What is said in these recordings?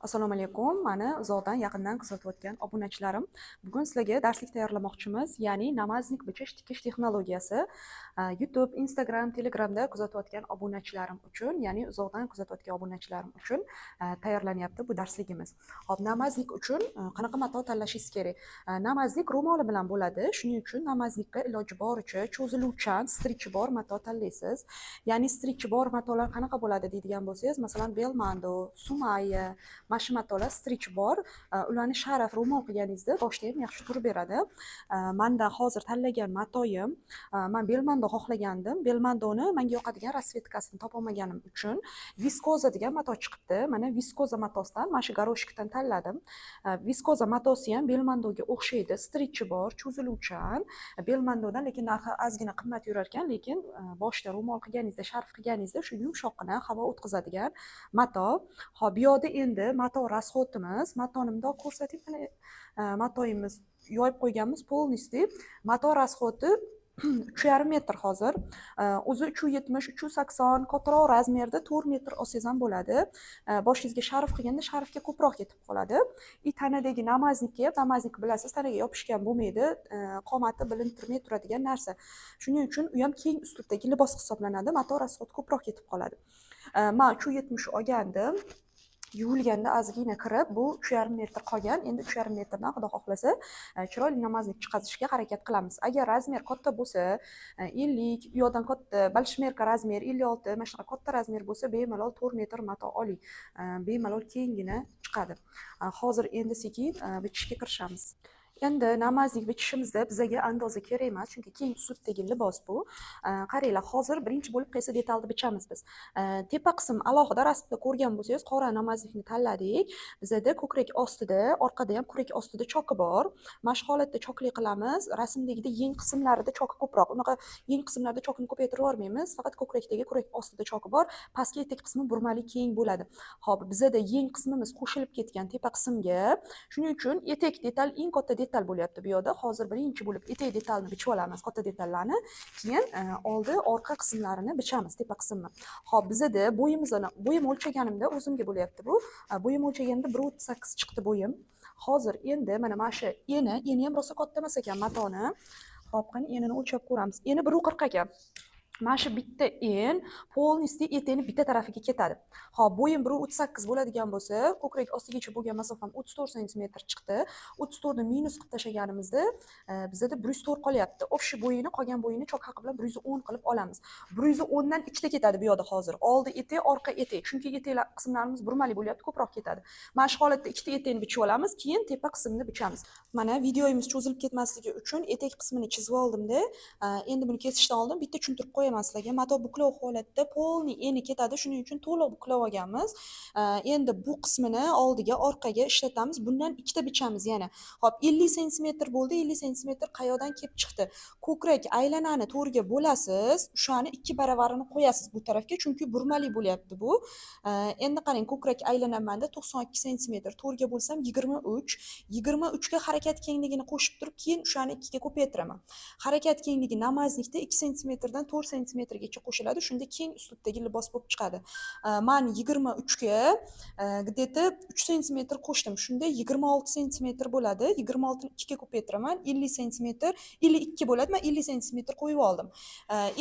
Assalomu alaykum. Mani uzoqdan yaqindan kuzatayotgan obunachilarim. Bugun sizlarga darslik tayyorlamoqchimiz, ya'ni namaznik bichish tikish texnologiyasi. YouTube, Instagram, Telegramda kuzatayotgan obunachilarim uchun, ya'ni uzoqdan kuzatayotgan obunachilarim uchun tayyorlanyapti bu darsligimiz. Hop, namaznik uchun qanaqa mato tanlashingiz kerak? Namaznik ro'moli bilan bo'ladi. Shuning uchun namaznikka iloji boricha cho'ziluvchan, strichi bor mato tanlaysiz. Ya'ni strichi bor matolar qanaqa bo'ladi deydigan bo'lsangiz, masalan, Belmondo, Sumaya, mana shu matolar strich bor. Ularni sharaf ro'mol qilganingizda boshda ham yaxshi turib beradi. Menda hozir tanlagan matoyim, men Belmondo xohlagandim. Belmondoni menga yoqadigan rasvetkasini topolmaganim uchun viskoza degan mato chiqibdi. Mana viskoza matosidan, mana shu garoshikdan tanladim. Viskoza matosi ham Belmondoga o'xshaydi, strichi bor, cho'ziluvchan. Belmondodan lekin narxi ozgina qimmat yurar ekan, lekin boshda ro'mol qilganingizda, sharf qilganingizda shu yumshoqqina havo o'tkazadigan mato. Hop, bu yerda endi mato rasxotimiz, matoni bundoq ko'rsatib, mana matoyimiz yoyib qo'yganmiz polniy. Mato rasxoti 3,5 metr hozir. O'zi 370, 380 kattaroq razmerda 4 metr olsangiz ham bo'ladi. Boshingizga sharf qilganda sharfga ko'proq ketib qoladi. Tanadagi namaznikka, namaznik bilasiz, tanaga yopishgan bo'lmaydi, qomati bilintirmay turadigan narsa. Shuning uchun u ham keng uslubdagi libos hisoblanadi. Mato rasxoti ko'proq ketib qoladi. Men 370 olgandim. Yuvilganda ozgina kirib, bu 3,5 metr qolgan. Endi 3,5 metrdan xudo xohlasa chiroyli namaznik chiqazishga harakat qilamiz. Agar razmer katta bo'lsa, 50, u yoqdan katta balshmerka razmer 56, mana shunaqa katta razmer bo'lsa, bemalol 4 metr mato oling. Bemalol kengina chiqadi. Hozir endi sekin bichishga kirishamiz. Endi namaznik bichishimizda bizga andoza kerak emas, chunki keng uslubdagi libos bu. Qaranglar, hozir birinchi bo'lib qaysi detalni bichamiz biz. Tepa qism alohida rasmda ko'rgan bo'lsangiz, qora namaznikni tanladik. Bizda ko'krak ostida, orqada ham ko'krak ostida choki bor. Mana shu holatda chokli qilamiz. Rasmdagida yeng qismlarida choki ko'proq. Unaqa yeng qismlarda chokini ko'paytirib yubormaymiz. Faqat ko'krakdagi, ko'krak ostida choki bor. Pastki etek qismi burmali keng bo'ladi. Hop, bizda yeng qismimiz qo'shilib ketgan tepa qismga. Shuning uchun etek detal eng katta detal bo'lyapti bu yerda. Hozir birinchi bo'lib etek detalni bichib olamiz, katta detallarni. Keyin oldi orqa qismlarini bichamiz, tepa qismni. Hop, bizda bo'yim o'lchaganimda o'zimga bo'lyapti bu. Bo'yim o'lchaganimda 1.38 chiqdi bo'yim. Hozir endi mana shu eni ham rosa katta emas ekan matoni. Hop, qani enini o'lchab ko'ramiz. Eni 1.40 ekan. Mana shu bitta en polniy etekni bitta tarafiga ketadi. Hop, bo'yim 1.38 bo'ladigan bo'lsa, ko'krak ostigacha bo'lgan masofam 34 sm chiqdi. 34 ni minus qilib tashlaganimizda bizda 104 qolyapti. O'sha bo'yini, qolgan bo'yini chok haqi bilan 110 qilib olamiz. 110 dan ikkita ketadi bu yerda hozir. Oldi etek, orqa etek. Chunki eteklar qismlarimiz burmali bo'lyapti, ko'proq ketadi. Mana shu holatda ikkita etekni bichib olamiz, keyin tepa qismini bichamiz. Mana videoyimiz cho'zilib ketmasligi uchun etek qismini chizib oldim-da, endi buni kesishdan oldin bitta tushuntirib qo'yaman sizlarga. Mato buklov holatda polniy eni ketadi, shuning uchun to'liq buklov olganmiz. Endi bu qismini oldiga, orqaga ishlatamiz. Bundan ikkita bichamiz yana. Hop, 50 sm bo'ldi. 50 sm qayoqdan kelib chiqdi? Ko'krak aylanani to'rga bo'lasiz, o'shani 2 baravarini qo'yasiz bu tarafga, chunki burmali bo'lyapti bu. Endi qarang, ko'krak aylanamanda 92 sm, to'rga bo'lsam 23. 23 ga harakat kengligini qo'shib turib, keyin o'shani 2 ga ko'paytiraman. Harakat kengligi namaznikda 2 sm dan 4 sm gacha qo'shiladi. Shunda keng uslubdagi libos bo'lib chiqadi. Men 23 ga где-то 3 sm qo'shdim. Shunda 26 sm bo'ladi. 26 ni 2 ga ko'paytiraman. 50 sm, 52 bo'ladi. Men 50 sm qo'yib oldim.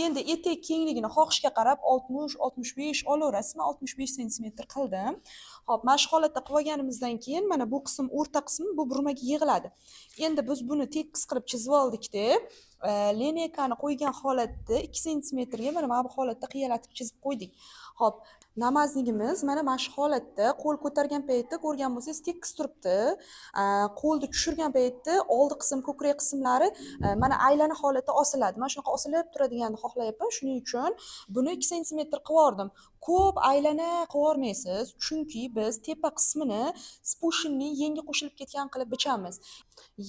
Endi etek kengligini xohishga qarab 60, 65 olaverasiz. Men 65 sm qildim. Hop, mana shu holatda qilib olganimizdan keyin mana bu qism, o'rta qism bu burmaga yig'iladi. Endi biz buni tekis qilib chizib oldik-da. Lineykani qo'ygan holatda 2 sm ga mana bu holatda qiyalatib chizib qo'ydik. Hop, namazligimiz mana shu holatda qo'l ko'targan paytda ko'rgan bo'lsangiz tekis turibdi. Qo'lni tushirgan paytda oldi qism, ko'krak qismlari mana aylana holatda osiladi. Men shunaqa osilib turadiganini xohlayapman. Shuning uchun buni 2 sm qilib yordim. Ko'p aylana qilib yormaysiz, chunki biz tepa qismini spushinni yengi qo'shilib ketgan qilib bichamiz.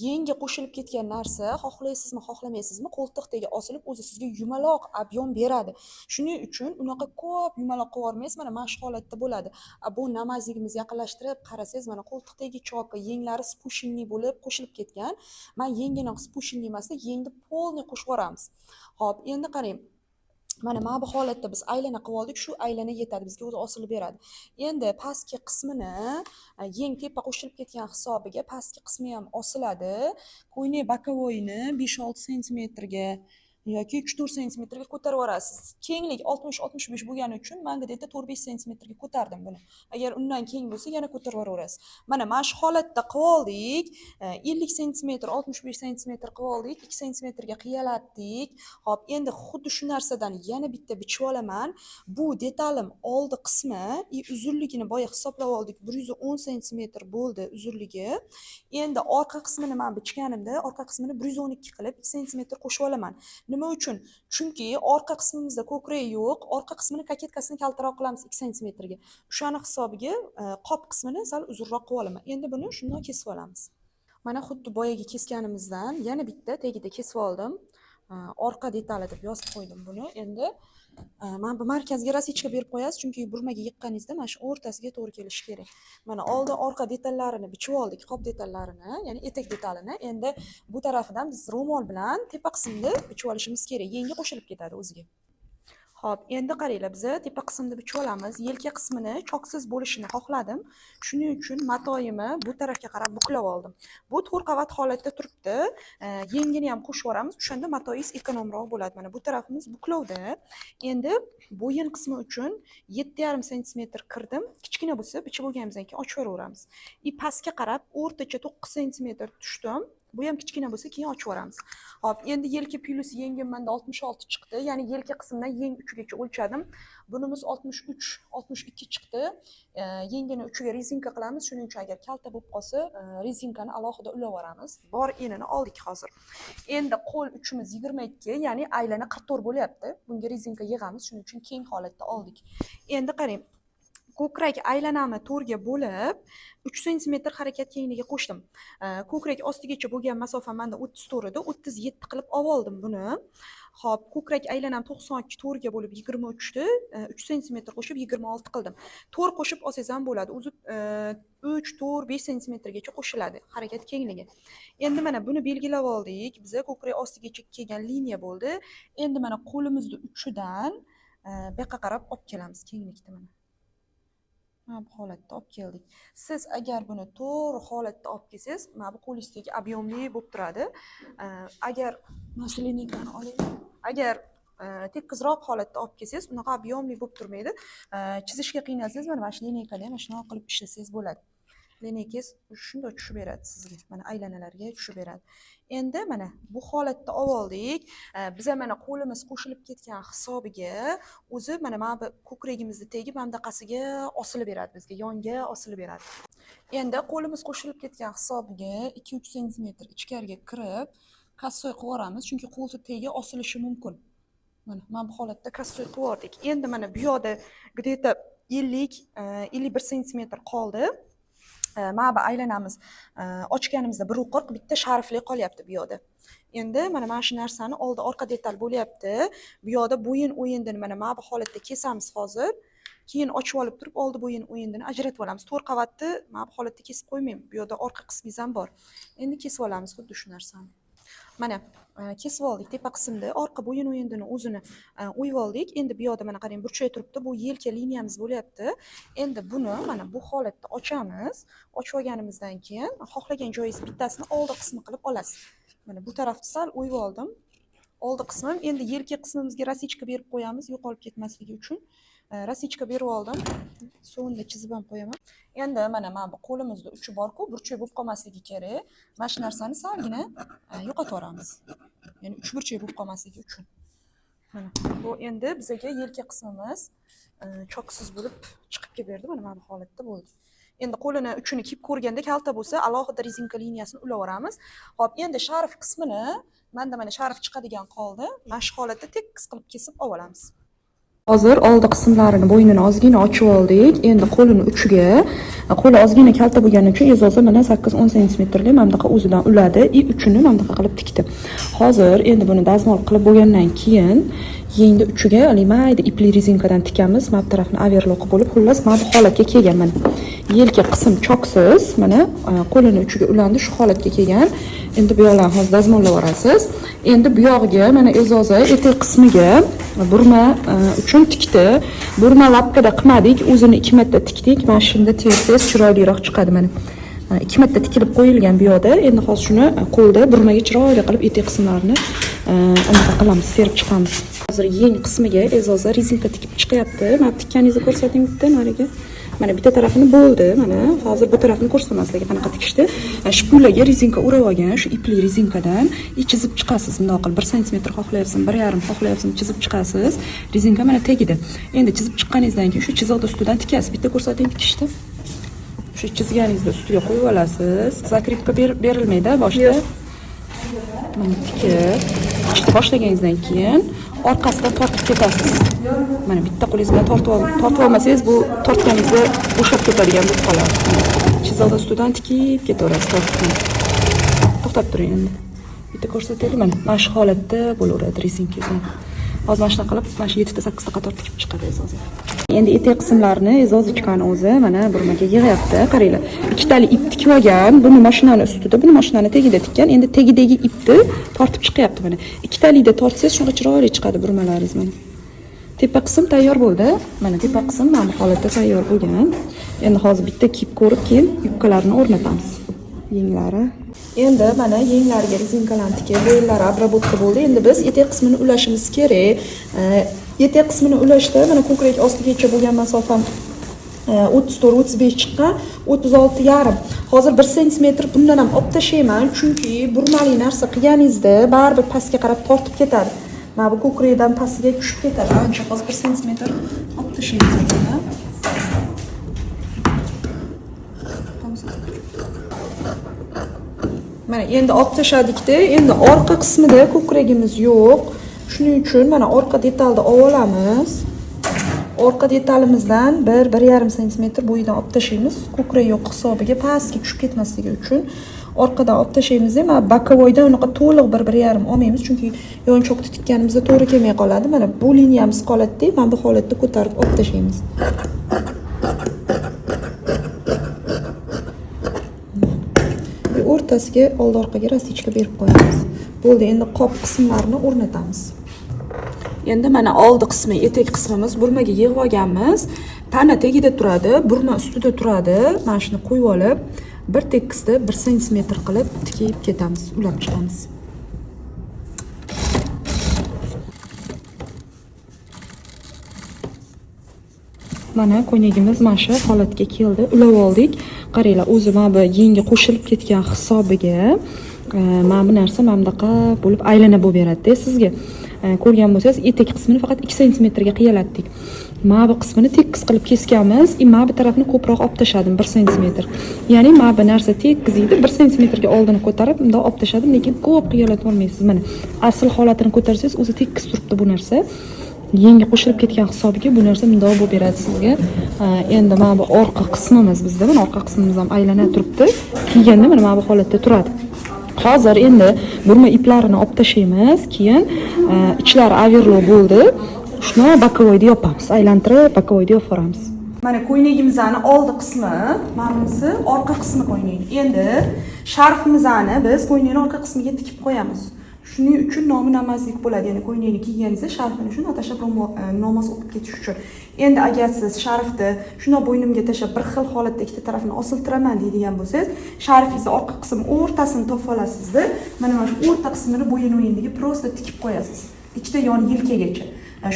Yengi qo'shilib ketgan narsa xohlaysizmi, xohlamaysizmi, qo'ltiqdagi osilib o'zi sizga yumaloq ob'yom beradi. Shuning uchun unaqa ko'p yumaloq qilib yormaysiz. qismasi mana shu holatda bo'ladi. Bu namazligimizni yaqinlashtirib qarasangiz, mana qo'ltiqdagi chopi, yenglari spushinli bo'lib qo'shilib ketgan. Men yengini spushinli emasda, yengni polniy qo'shib yuboramiz. Xo'p, endi qarang. Mana bu holatda biz aylana qilib oldik, shu aylana yetadi, bizga o'zi osilib beradi. Endi pastki qismini yeng tepa qo'shilib ketgan hisobiga pastki qismi ham osiladi. Ko'ynak bokovoyini 5-6 sm ga yoki 3-4 sm ga ko'tarib yuborasiz. Kenglik 60-65 bo'lgani uchun men где-то 4-5 sm ga ko'tardim buni. Agar undan keng bo'lsa, yana ko'tarib yuborasiz. Mana shu holatda qilib oldik. 50 sm, 65 sm qilib oldik. 2 sm ga qiyalatdik. Xo'p, endi xuddi shu narsadan yana bitta bichib olaman. Bu detalim oldi qismi, uzunligini boya hisoblab oldik. 110 sm bo'ldi uzunligi. Endi orqa qismini men bichganimda, orqa qismini 112 qilib 2 sm qo'shib olaman. Nima uchun? Chunki orqa qismimizda ko'krak yo'q, orqa qismini koketkasini kaltaroq qilamiz 2 sm ga. O'shani hisobiga qop qismini sal uzunroq qilib olaman. Endi buni shunday kesib olamiz. Mana xuddi boyaga kesganimizdan yana bitta tagida kesib oldim. Orqa detali deb yozib qo'ydim buni. Endi men bu markazga rasichka berib qo'yasiz, chunki burmaga yiqqaningizda mana shu o'rtasiga to'g'ri kelishi kerak. Mana oldin orqa detallarini bichib oldik, qop detallarini, ya'ni etak detalini. Endi bu tarafidan biz ro'mol bilan tepa qismni bichib olishimiz kerak. Yengi qo'shilib ketadi o'ziga. Xo'p, endi qaranglar, biz tepa qismini bichib olamiz. Yelka qismini choksiz bo'lishini xohladim. Shuning uchun matoyimni bu tarafga qarab buklab oldim. Bu 4 qavat holatda turibdi. Yengini ham qo'shib yuboramiz. O'shanda matoyingiz ekonomroq bo'ladi. Mana bu tarafimiz buklovda. Endi bo'yin qismi uchun 7,5 sm kirdim. Kichkina bo'lsa, bichib bo'lganimizdan keyin ochib yuboramiz. Pastga qarab o'rtacha 9 sm tushdim. Bu ham kichkina bo'lsa, keyin ochib yuboramiz. Hop, endi yelka plus yengim menda 66 chiqdi. Ya'ni yelka qismidan yeng uchigacha o'lchadim. Bunimiz 63, 62 chiqdi. Yengini uchiga rezinka qilamiz. Shuning uchun agar kalta bo'lib qolsa, rezinkani alohida ulab yuboramiz. Bor enini oldik hozir. Endi qo'l uchimiz 22, ya'ni aylana 44 bo'lyapti. Bunga rezinka yig'amiz. Shuning uchun keng holatda oldik. Endi qarang. Ko'krak aylanamni 4 ga bo'lib 3 sm harakat kengligiga qo'shdim. Ko'krak ostigacha bo'lgan masofa menda 34 edi. 37 qilib oldim buni. Xo'p, ko'krak aylanam 92 4 ga bo'lib 23 ni 3 sm qo'shib 26 qildim. 4 qo'shib olsangiz ham bo'ladi. O'zi 3, 4, 5 sm gacha qo'shiladi harakat kengligi. Endi mana buni belgilab oldik. Biz ko'krak ostigacha kelgan liniya bo'ldi. Endi mana qo'limizni uchidan bu yoqqa qarab olib kelamiz kenglikni mana. Mana bu holatda olib keldik. Siz agar buni to'g'ri holatda olib kelsangiz, mana bu qo'lingizdagi ob'yomli bo'lib turadi. Agar maslinikani oling. Agar tekizroq holatda olib kelsangiz, unaqa ob'yomli bo'lib turmaydi. Chizishga qiynalsangiz, mana shu lineykada ham shunaqa qilib ishlasangiz bo'ladi. Lineykangiz shunday tushib beradi sizga. Mana aylanalarga tushib beradi. Endi mana bu holatda oldik. Biz mana qo'limiz qo'shilib ketgan hisobiga o'zi mana bu ko'kragimizni tegib mandaqasiga osilib beradi bizga, yonga osilib beradi. Endi qo'limiz qo'shilib ketgan hisobiga 2-3 sm ichkariga kirib kassoy qilib yuboramiz, chunki qo'lni tegi osilishi mumkin. Mana bu holatda kassoy qilib yubordik. Endi mana bu yoqda где-то 50-51 sm qoldi. Mana bu aylanamiz ochganimizda 1.40 bitta sharfli qolyapti bu yoqda. Endi mana shu narsani oldi orqa detal bo'lyapti. Bu yoqda bo'yin o'yindini mana bu holatda kesamiz hozir. Keyin ochib olib turib oldi bo'yin o'yindini ajratib olamiz. 4 qavatni mana bu holatda kesib qo'ymayman. Bu yoqda orqa qismingiz ham bor. Endi kesib olamiz xuddi shu narsani. Mana kesib oldik tepa qismda, orqa bo'yin o'yindini o'zini o'yib oldik. Endi bu yoqda mana qarang burchak turibdi. Bu yelka liniyamiz bo'lyapti. Endi buni mana bu holatda ochamiz. Ochib olganimizdan keyin xohlagan joyingiz bittasini oldi qismi qilib olasiz. Mana bu tarafni sal o'yib oldim. Oldi qismim. Endi yelka qismimizga rasichka berib qo'yamiz, yo'qolib ketmasligi uchun. Rasichka berib oldim. So'nda chizib ham qo'yaman. Endi mana bu qo'limizda uchi bor-ku, burchak bo'lib qolmasligi kerak. Mana shu narsani salgina yo'qotib yuboramiz. Ya'ni uch burchak bo'lib qolmasligi uchun. Mana bu endi bizga yelka qismimiz choksiz bo'lib chiqib keldi. Mana bu holatda bo'ldi. Endi qo'lini uchini kiyib ko'rganda kalta bo'lsa, alohida rezinka liniyasini ulab yuboramiz. Xo'p, endi sharf qismini menda mana sharf chiqadigan qoldi. Mana shu holatda tekis qilib kesib olamiz. Hozir oldi qismlarini bo'ynini ozgina ochib oldik. Endi qo'lini uchiga, qo'li ozgina kalta bo'lgani uchun ezozi mana 8-10 sm mana bunaqa o'zidan uladi, uchini mana bunaqa qilib tikdi. Hozir endi buni dazmol qilib bo'lgandan keyin yengni uchiga mayda ipli rezinkadan tikamiz. Mana bu tarafini overlock bo'lib, xullas mana bu holatga kelgan mana. Yelka qism choksiz, mana qo'lini uchiga ulandi, shu holatga kelgan. Endi bu yoqlarni hozir dazmollab olasiz. Endi bu yog'iga mana ezozi etek qismiga burma uchun tikdi. Burma lapkada qilmadik, o'zini 2 marta tikdik. Mana shunda tersangiz chiroyliroq chiqadi mana. 2 marta tikilib qo'yilgan bu yoqda. Endi hozir shuni qo'lda burmaga chiroyli qilib etek qismlarini anaqa qilamiz, terib chiqamiz. Hozir yeng qismiga ezozi rezinka tikib chiqyapti. Mana tikkaningizni ko'rsating bitta nariga. Mana bitta tarafini bo'ldi. Mana hozir bu tarafini ko'rsataman sizlarga qanaqa tikishdi. Shpulaga rezinka o'rab olgan, shu ipli rezinkadan chizib chiqasiz. Bundoq qilib 1 sm xohlayapsiz, 1,5 xohlayapsiz, chizib chiqasiz. Rezinka mana tegidi. Endi chizib chiqqaningizdan keyin shu chiziqni ustidan tikasiz. Bitta ko'rsating tikishdi. Shu chizganingizni ustiga qo'yib olasiz. Zakripka berilmaydi boshda. Mana tikib, chiqib boshlaganingizdan keyin orqasidan tortib ketasiz. Mana bitta qo'lingiz bilan tortib olmasangiz bu tortganingizda bo'shab ketadigan bo'lib qoladi. Chiziqni ustidan tikib ketaverasiz tortib. To'xtab turing endi. Bitta ko'rsataylik mana shu holatda bo'laveradi rezinkangiz. Hozir mana shunaqa qilib mana shu 7 ta 8 ta qator tikib chiqadi ezozi. Endi etek qismlarini ezozichkani o'zi mana burmaga yig'yapti. Qaranglar. Ikkitali ip tikib olgan, buni mashinani ustida, buni mashinani tagida tikkan. Endi tagidagi ipni tortib chiqyapti mana. Ikkitalikda tortsangiz shunaqa chiroyli chiqadi burmalaringiz mana. Tepa qism tayyor bo'ldi. Mana tepa qism mana bu holatda tayyor bo'lgan. Endi hozir bitta kiyib ko'rib, keyin yubkalarni o'rnatamiz. Yenglari. Endi mana yenglariga rezinkalarni tikib, bo'ynlari обработка bo'ldi. Endi biz etek qismini ulashimiz kerak. Etek qismini ulashda mana ko'krak ostigacha bo'lgan masofam 34-35 chiqqan, 36,5. Hozir 1 sm bundan ham olib tashlayman, chunki burmali narsa qilganingizda baribir pastga qarab tortib ketadi. Mana bu ko'krakdan pastiga tushib ketadi. Ancha hozir 1 sm olib tashlaymiz ekan. Mana endi olib tashladik-da, endi orqa qismida ko'kragimiz yo'q. Shuning uchun mana orqa detalni olamiz. Orqa detalimizdan 1-1,5 sm bo'yidan olib tashlaymiz. Ko'krak yo'q hisobiga pastga tushib ketmasligi uchun orqadan olib tashlaymiz. Mana bokovoydan unaqa to'liq 1-1,5 olmaymiz, chunki yonchoqni tikkanimizda to'g'ri kelmay qoladi. Mana bu liniyamiz qoladi-da, mana bu holatda ko'tarib olib tashlaymiz. O'rtasiga oldi-orqaga rastichka berib qo'yamiz. Bo'ldi, endi qop qismlarini o'rnatamiz. Endi mana oldi qismi, etek qismimiz burmaga yig'ib olganmiz. Tana tagida turadi, burma ustida turadi. Mana shuni qo'yib olib, bir tekisda 1 sm qilib tikib ketamiz, ulab chiqamiz. Mana ko'ynagimiz mana shu holatga keldi. Ulab oldik. Qaranglar, o'zi mana bu yengi qo'shilib ketgan hisobiga mana bu narsa mana bunaqa bo'lib aylana bo'lib beradi-da sizga. Ko'rgan bo'lsangiz, etek qismini faqat 2 sm ga qiyalatdik. Mana bu qismini tekis qilib kesganmiz, mana bu tarafini ko'proq olib tashladim 1 sm. Ya'ni mana bu narsa tekis edi, 1 sm ga oldini ko'tarib, bundoq olib tashladim, lekin ko'p qiyalatib olmaysiz. Mana asl holatini ko'tarsangiz, o'zi tekis turibdi bu narsa. Yengi qo'shilib ketgan hisobiga bu narsa bundoq bo'lib beradi sizga. Endi mana bu orqa qismimiz bizda, mana orqa qismimiz ham aylana turibdi. Kiyganda mana bu holatda turadi. Hozir endi burma iplarini olib tashlaymiz, keyin ichlari overlock bo'ldi. Shuni bokovoyda yopamiz, aylantirib bokovoyda yoparamiz. Mana ko'ynagimizning oldi qismi, manisi orqa qismi ko'ynag. Endi sharfimizni biz ko'ynagning orqa qismiga tikib qo'yamiz. Shuning uchun nomi namazlik bo'ladi. Ya'ni ko'ynakni kiyganingizda sharfini shuni tashlab namoz o'qib ketish uchun. Endi agar siz sharfni shuna bo'ynimga tashlab bir xil holatda ikkita tarafini osiltiraman deydigan bo'lsangiz, sharfingizni orqa qismi o'rtasini topib olasizda, mana shu o'rta qismini bo'yin o'yiniga prosta tikib qo'yasiz. Ikkita yon yelkagacha.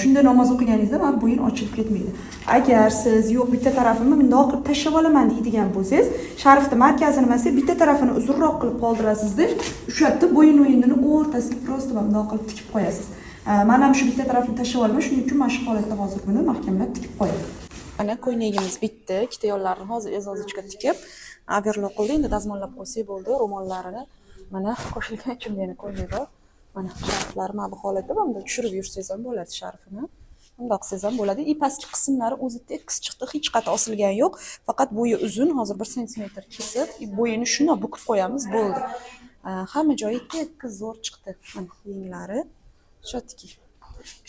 Shunda namoz o'qiganingizda mana bo'yin ochilib ketmaydi. Agar siz yo'q bitta tarafimni bundoq qilib tashlab olaman deydigan bo'lsangiz, sharfni markazini emas, bitta tarafini uzunroq qilib qoldirasizda, o'sha yerda bo'yin o'yinini o'rtasiga prosta bundoq qilib tikib qo'yasiz. Men ham shu bitta tarafini tashlab olaman, shuning uchun mana shu holatda hozir buni mahkamlab tikib qo'yaman. Mana ko'ynagimiz bitdi. Ikkita yo'llarini hozir ezozichga tikib, overlock qildi. Endi dazmollab qo'ysak bo'ldi. Ro'mollarini mana qo'shilgan uchun yana ko'ylakda mana sharflar mana bu holatda bunda tushirib yursangiz ham bo'ladi sharfini. Bundoqsiz ham bo'ladi. И pastki qismlari o'zi tekis chiqdi, hech qayerda osilgani yo'q. Faqat bo'yi uzun, hozir 1 sentimetr kesib, bo'yini shuna bukib qo'yamiz, bo'ldi. Hamma joyi tekis zo'r chiqdi. Mana yenglari shotki.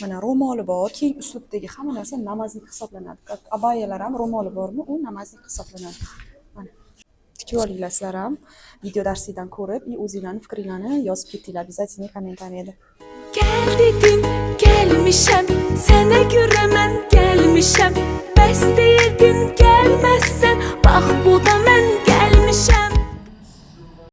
Mana ro'moli bor, keng uslubdagi hamma narsa namaznik hisoblanadi. Abayalar ham ro'moli bormi, u namaznik hisoblanadi. Mana tikib olinglar sizlar ham video darslikdan ko'rib, o'zinglarning fikringlarni yozib ketinglar, обязательно kommentariyada. Gel dedim, gelmişem. Sana göre ben gelmişem. Bəs deyirdin, gelmezsen. Bak bu da